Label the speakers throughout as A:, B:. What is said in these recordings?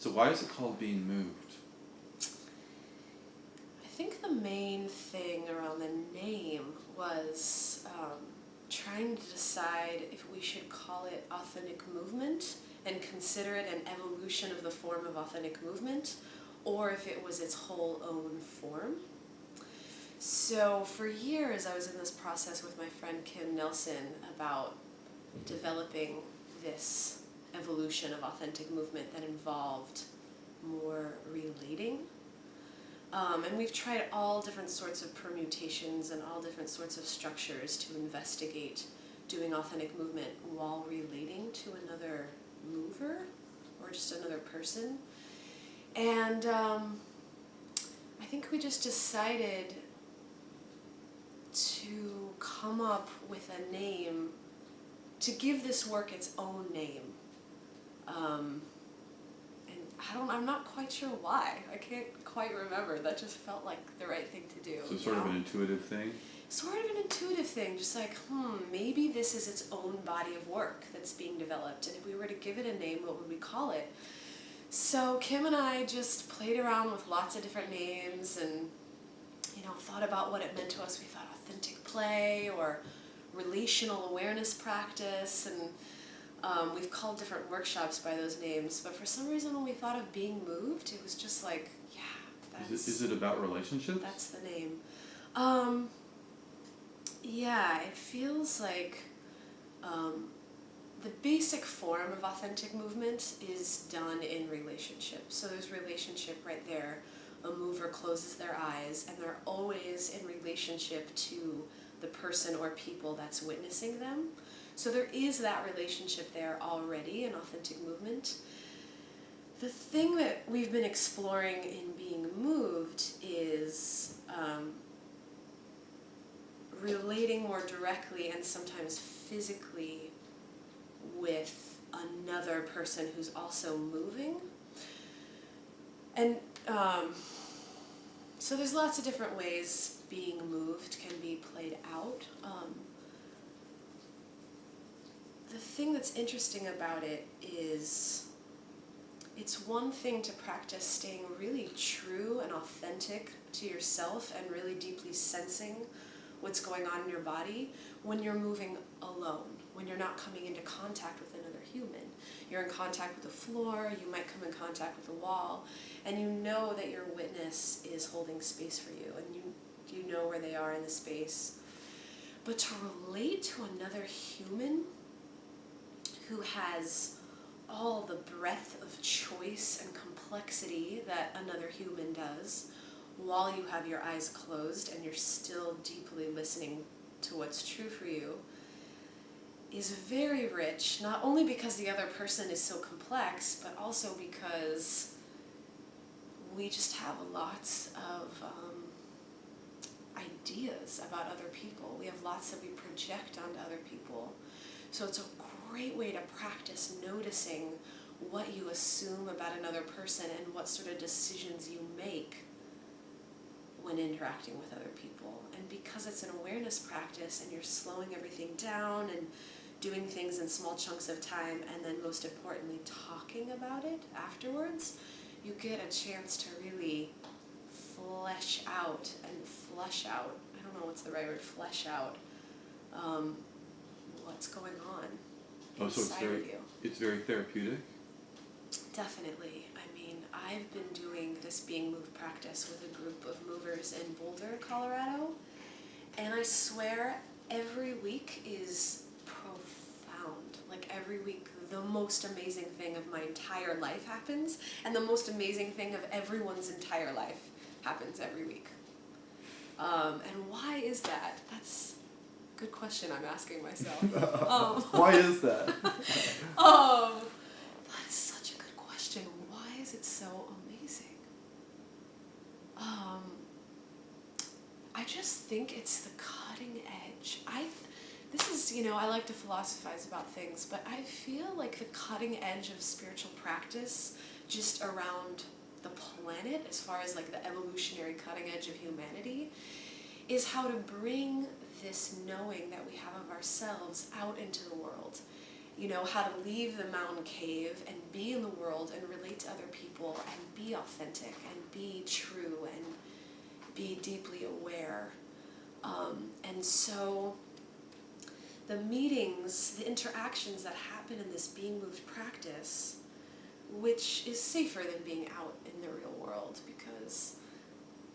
A: So why is it called being moved?
B: I think the main thing around the name was trying to decide if we should call it authentic movement and consider it an evolution of the form of authentic movement, or if it was its whole own form. So for years I was in this process with my friend Kim Nelson about developing this evolution of authentic movement that involved more relating. And we've tried all different sorts of permutations and all different sorts of structures to investigate doing authentic movement while relating to another mover or just another person. And I think we just decided to come up with a name, to give this work its own name. And I'm not quite sure why. I can't quite remember. That just felt like the right thing to do.
A: So sort of an intuitive thing?
B: Sort of an intuitive thing, just like, maybe this is its own body of work that's being developed, and if we were to give it a name, what would we call it? So Kim and I just played around with lots of different names and, thought about what it meant to us. We thought authentic play or relational awareness practice, and we've called different workshops by those names, but for some reason when we thought of being moved, it was just like, yeah, that's...
A: Is it about relationships?
B: That's the name. Yeah, it feels like the basic form of authentic movement is done in relationship. So there's relationship right there. A mover closes their eyes, and they're always in relationship to the person or people that's witnessing them. So there is that relationship there already in authentic movement. The thing that we've been exploring in being moved is relating more directly and sometimes physically with another person who's also moving. And so there's lots of different ways being moved can be played out. The thing that's interesting about it is it's one thing to practice staying really true and authentic to yourself and really deeply sensing what's going on in your body when you're moving alone, when you're not coming into contact with another human. You're in contact with the floor, you might come in contact with the wall, and you know that your witness is holding space for you, and you know where they are in the space. But to relate to another human who has all the breadth of choice and complexity that another human does, while you have your eyes closed and you're still deeply listening to what's true for you, is very rich, not only because the other person is so complex, but also because we just have lots of ideas about other people. We have lots that we project onto other people. So it's a great way to practice noticing what you assume about another person and what sort of decisions you make when interacting with other people. And because it's an awareness practice and you're slowing everything down and doing things in small chunks of time, and then most importantly talking about it afterwards, you get a chance to really flesh out and flush out, I don't know what's the right word, flesh out what's going on inside of you.
A: It's very therapeutic?
B: Definitely. I mean, I've been doing this being moved practice with a group of movers in Boulder, Colorado, and I swear every week is profound. Like every week the most amazing thing of my entire life happens, and the most amazing thing of everyone's entire life happens every week. And why is that? That's a good question I'm asking myself.
A: Why is that?
B: That is such a good question. Why is it so amazing? I just think it's the cutting edge. This is, I like to philosophize about things, but I feel like the cutting edge of spiritual practice just around the planet, as far as like the evolutionary cutting edge of humanity, is how to bring this knowing that we have of ourselves out into the world. how to leave the mountain cave and be in the world and relate to other people and be authentic and be true and be deeply aware. And so the meetings, the interactions that happen in this being moved practice, which is safer than being out in the real world because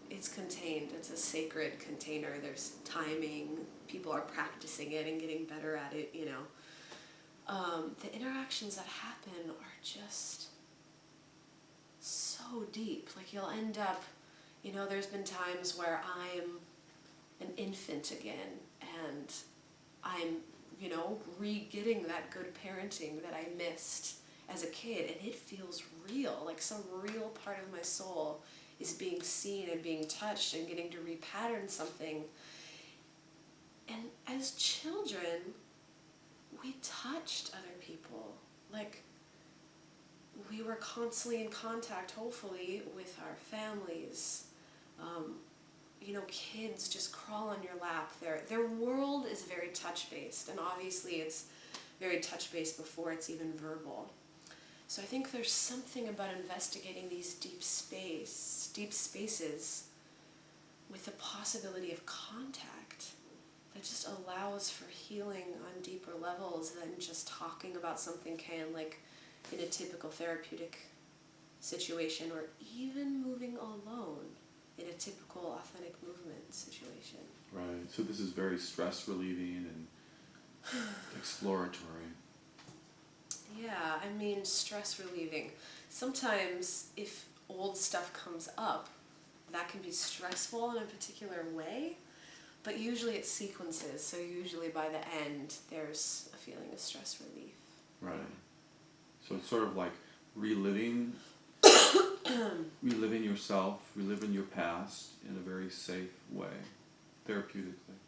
B: it's contained, it's a sacred container, there's timing, people are practicing it and getting better at it, the interactions that happen are just so deep. Like you'll end up, there's been times where I'm an infant again and I'm, re-getting that good parenting that I missed as a kid, and it feels real, like some real part of my soul is being seen and being touched and getting to repattern something. And as children, we touched other people. Like, we were constantly in contact, hopefully, with our families. Kids just crawl on your lap. Their world is very touch-based, and obviously it's very touch-based before it's even verbal. So I think there's something about investigating these deep spaces with the possibility of contact that just allows for healing on deeper levels than just talking about something like in a typical therapeutic situation, or even moving alone in a typical authentic movement situation.
A: Right. So this is very stress relieving and exploratory.
B: Yeah, stress relieving. Sometimes if old stuff comes up, that can be stressful in a particular way, but usually it's sequences, so usually by the end there's a feeling of stress relief.
A: Right. So it's sort of like reliving yourself, reliving your past in a very safe way, therapeutically.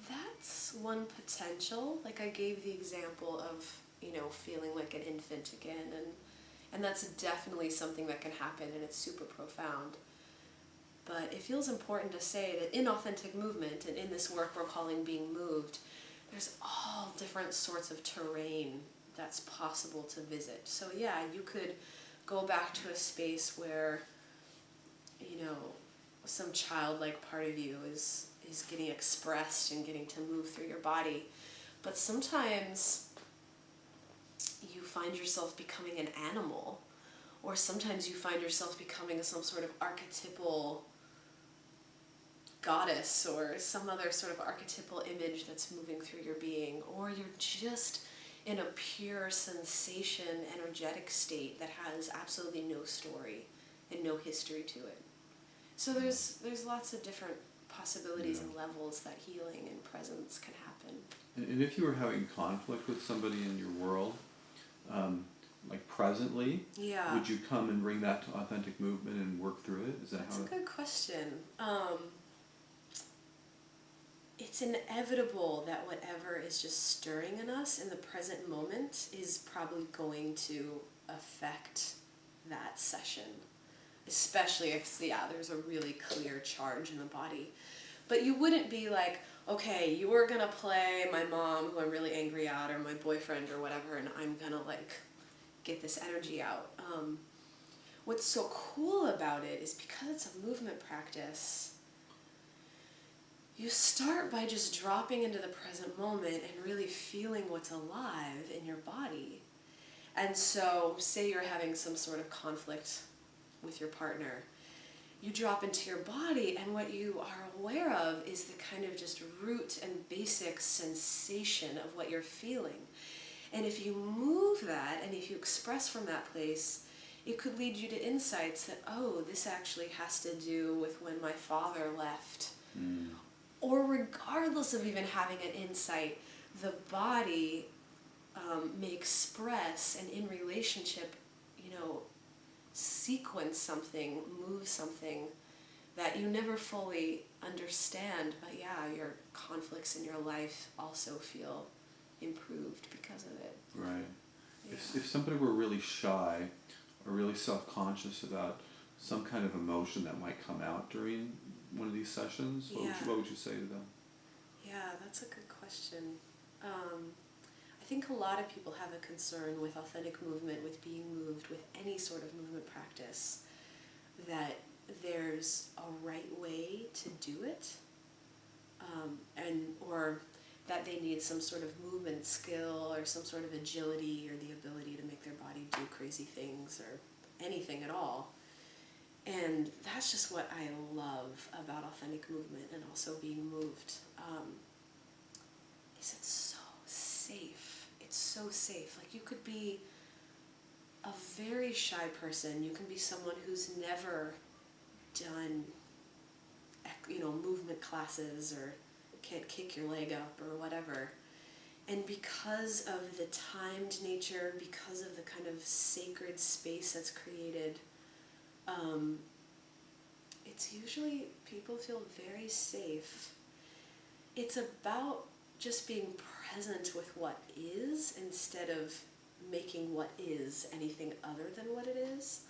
B: That's one potential. Like I gave the example of, feeling like an infant again, and that's definitely something that can happen, and it's super profound. But it feels important to say that in authentic movement, and in this work we're calling being moved, there's all different sorts of terrain that's possible to visit. So yeah, you could go back to a space where, some childlike part of you is getting expressed and getting to move through your body. But sometimes you find yourself becoming an animal, or sometimes you find yourself becoming some sort of archetypal goddess or some other sort of archetypal image that's moving through your being, or you're just in a pure sensation, energetic state that has absolutely no story and no history to it. So there's lots of different possibilities and levels that healing and presence can happen.
A: And if you were having conflict with somebody in your world, like presently, would you come and bring that to authentic movement and work through it? Is that
B: That's a good question. It's inevitable that whatever is just stirring in us in the present moment is probably going to affect that session, especially if there's a really clear charge in the body. But you wouldn't be like, okay, you were gonna play my mom who I'm really angry at, or my boyfriend or whatever, and I'm gonna get this energy out. What's so cool about it is because it's a movement practice, you start by just dropping into the present moment and really feeling what's alive in your body. And so, say you're having some sort of conflict with your partner, you drop into your body, and what you are aware of is the kind of just root and basic sensation of what you're feeling. And if you move that, and if you express from that place, it could lead you to insights that, oh, this actually has to do with when my father left. Or regardless of even having an insight, the body may express, and in relationship, sequence something, move something that you never fully understand, but yeah, your conflicts in your life also feel improved because of it.
A: Right.
B: Yeah.
A: If somebody were really shy or really self-conscious about some kind of emotion that might come out during one of these sessions, what would you say to them?
B: Yeah, that's a good question. I think a lot of people have a concern with authentic movement, with being moved, with any sort of movement practice, that there's a right way to do it, or that they need some sort of movement skill or some sort of agility or the ability to make their body do crazy things or anything at all. And that's just what I love about authentic movement and also being moved. Is it's so safe. It's so safe. Like, you could be a very shy person. You can be someone who's never done, movement classes or can't kick your leg up or whatever. And because of the timed nature, because of the kind of sacred space that's created, it's usually people feel very safe. It's about just being present with what is instead of making what is anything other than what it is.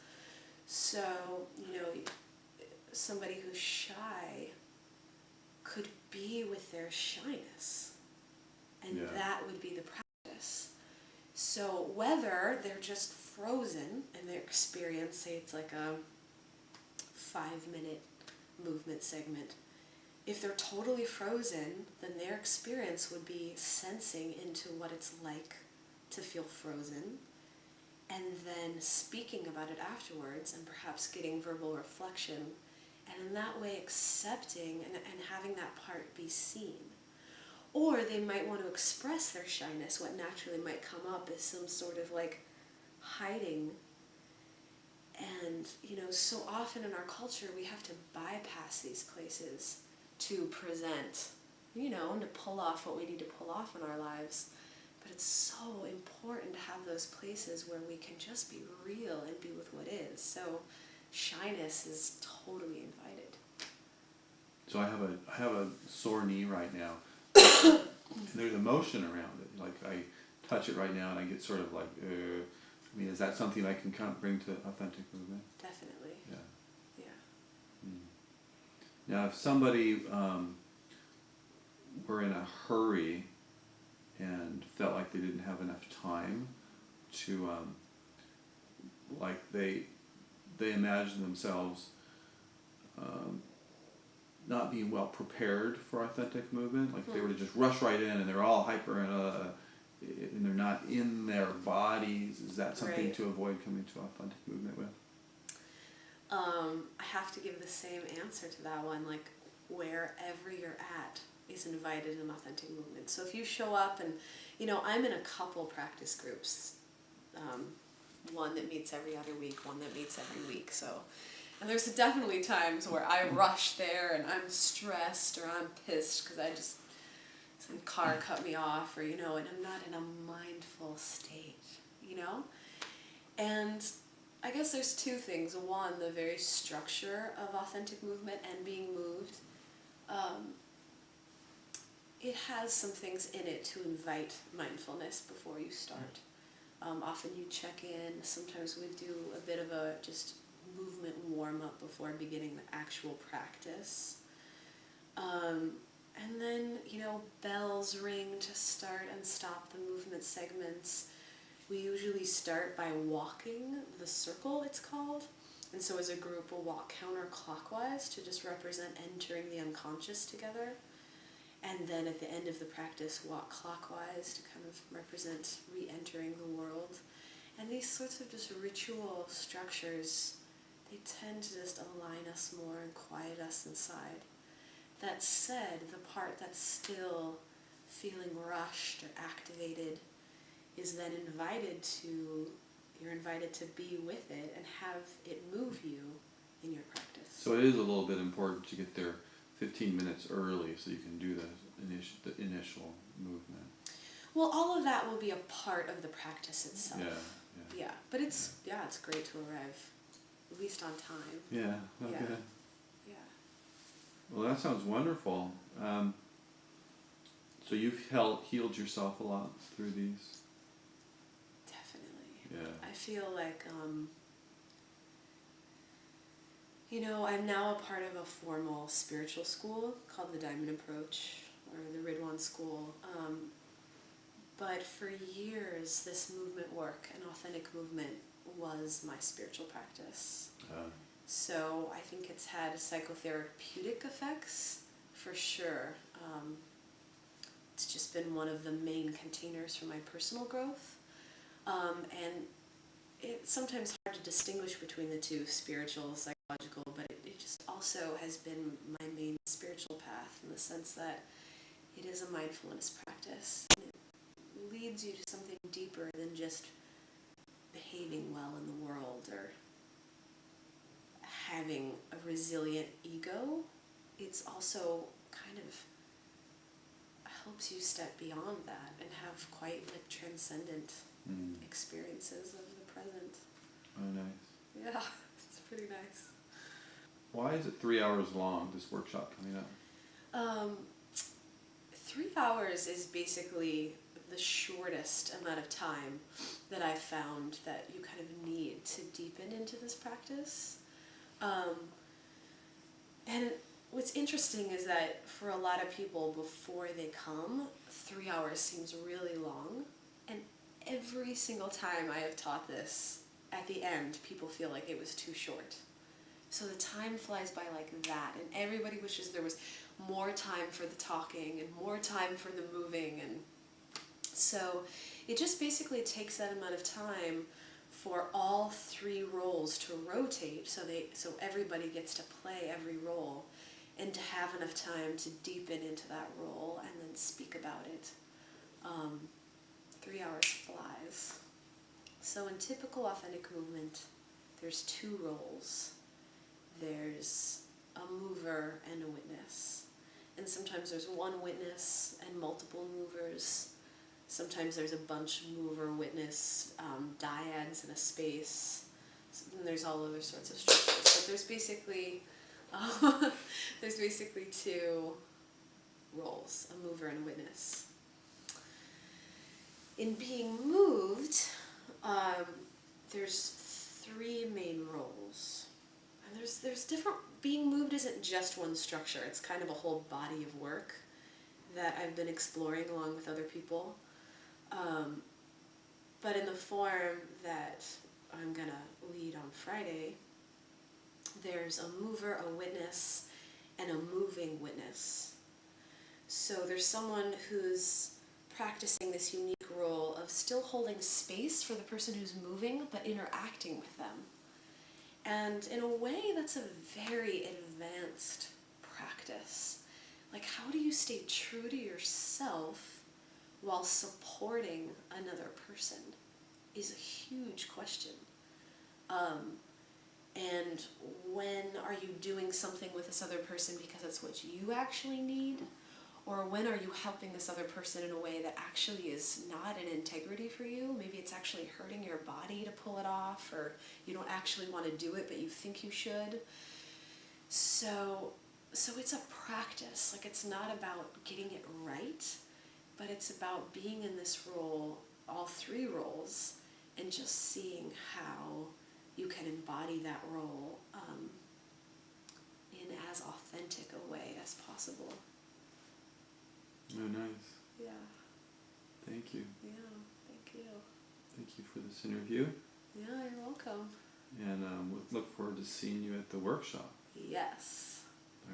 B: So, somebody who's shy could be with their shyness, and that would be the practice. So whether they're just frozen in their experience, say it's like a 5-minute movement segment, if they're totally frozen, then their experience would be sensing into what it's like to feel frozen, and then speaking about it afterwards and perhaps getting verbal reflection, and in that way accepting and having that part be seen. Or they might want to express their shyness. What naturally might come up is some sort of like hiding. And, so often in our culture we have to bypass these places to present, and to pull off what we need to pull off in our lives. But it's so important to have those places where we can just be real and be with what is. So shyness is totally invited.
A: So I have a sore knee right now. And there's emotion around it. Like, I touch it right now and I get sort of like, is that something I can kind of bring to authentic movement?
B: Definitely.
A: Yeah. Now, if somebody were in a hurry and felt like they didn't have enough time to, like they imagine themselves not being well prepared for authentic movement, like they were to just rush right in and they're all hyper and they're not in their bodies, is that something to avoid coming to authentic movement with?
B: I have to give the same answer to that one, like wherever you're at is invited in authentic movement. So if you show up and, I'm in a couple practice groups, one that meets every other week, one that meets every week, and there's definitely times where I rush there and I'm stressed or I'm pissed because some car cut me off or, and I'm not in a mindful state, And I guess there's two things. One, the very structure of authentic movement and being moved. It has some things in it to invite mindfulness before you start. Often you check in. Sometimes we do a bit of a just movement warm-up before beginning the actual practice. And then, bells ring to start and stop the movement segments. We usually start by walking the circle, it's called. And so as a group, we'll walk counterclockwise to just represent entering the unconscious together. And then at the end of the practice, walk clockwise to kind of represent re-entering the world. And these sorts of just ritual structures, they tend to just align us more and quiet us inside. That said, the part that's still feeling rushed or activated is then you're invited to be with it and have it move you in your practice.
A: So it is a little bit important to get there 15 minutes early so you can do the initial movement.
B: Well, all of that will be a part of the practice itself.
A: Yeah.
B: But it's great to arrive at least on time.
A: Yeah. Okay.
B: Yeah.
A: Well, that sounds wonderful. So you've healed yourself a lot through these?
B: Definitely.
A: Yeah.
B: I feel like, I'm now a part of a formal spiritual school called the Diamond Approach, or the Ridwan School. But for years, this movement work and authentic movement was my spiritual practice. So I think it's had psychotherapeutic effects for sure. It's just been one of the main containers for my personal growth. And it's sometimes hard to distinguish between the two, spiritual, psychological, but it just also has been my main spiritual path in the sense that it is a mindfulness practice. It leads you to something deeper than just behaving well in the world or having a resilient ego. It's also kind of helps you step beyond that and have quite like transcendent experiences of the present.
A: Oh, nice.
B: Yeah, it's pretty nice.
A: Why is it 3 hours long, this workshop coming up?
B: 3 hours is basically the shortest amount of time that I've found that you kind of need to deepen into this practice. And what's interesting is that for a lot of people before they come, 3 hours seems really long. And every single time I have taught this, at the end, people feel like it was too short. So the time flies by like that, and everybody wishes there was more time for the talking and more time for the moving, and so it just basically takes that amount of time for all three roles to rotate, so everybody gets to play every role, and to have enough time to deepen into that role and then speak about it. 3 hours flies. So in typical authentic movement, there's two roles. There's a mover and a witness. And sometimes there's one witness and multiple movers. Sometimes there's a bunch mover-witness dyads in a space. And there's all other sorts of structures. But there's basically two roles, a mover and a witness. In being moved, there's three main roles. And there's different, being moved isn't just one structure, it's kind of a whole body of work that I've been exploring along with other people. But in the form that I'm going to lead on Friday, there's a mover, a witness, and a moving witness. So there's someone who's practicing this unique role of still holding space for the person who's moving, but interacting with them. And in a way, that's a very advanced practice. Like, how do you stay true to yourself while supporting another person is a huge question. And when are you doing something with this other person because it's what you actually need? Or when are you helping this other person in a way that actually is not an integrity for you? Maybe it's actually hurting your body to pull it off, or you don't actually want to do it, but you think you should. So it's a practice. Like, it's not about getting it right, but it's about being in this role, all three roles, and just seeing how you can embody that role in as authentic a way as possible.
A: Oh, nice.
B: Yeah.
A: Thank you.
B: Yeah, thank you.
A: Thank you for this interview.
B: Yeah, you're welcome.
A: And we'll look forward to seeing you at the workshop.
B: Yes.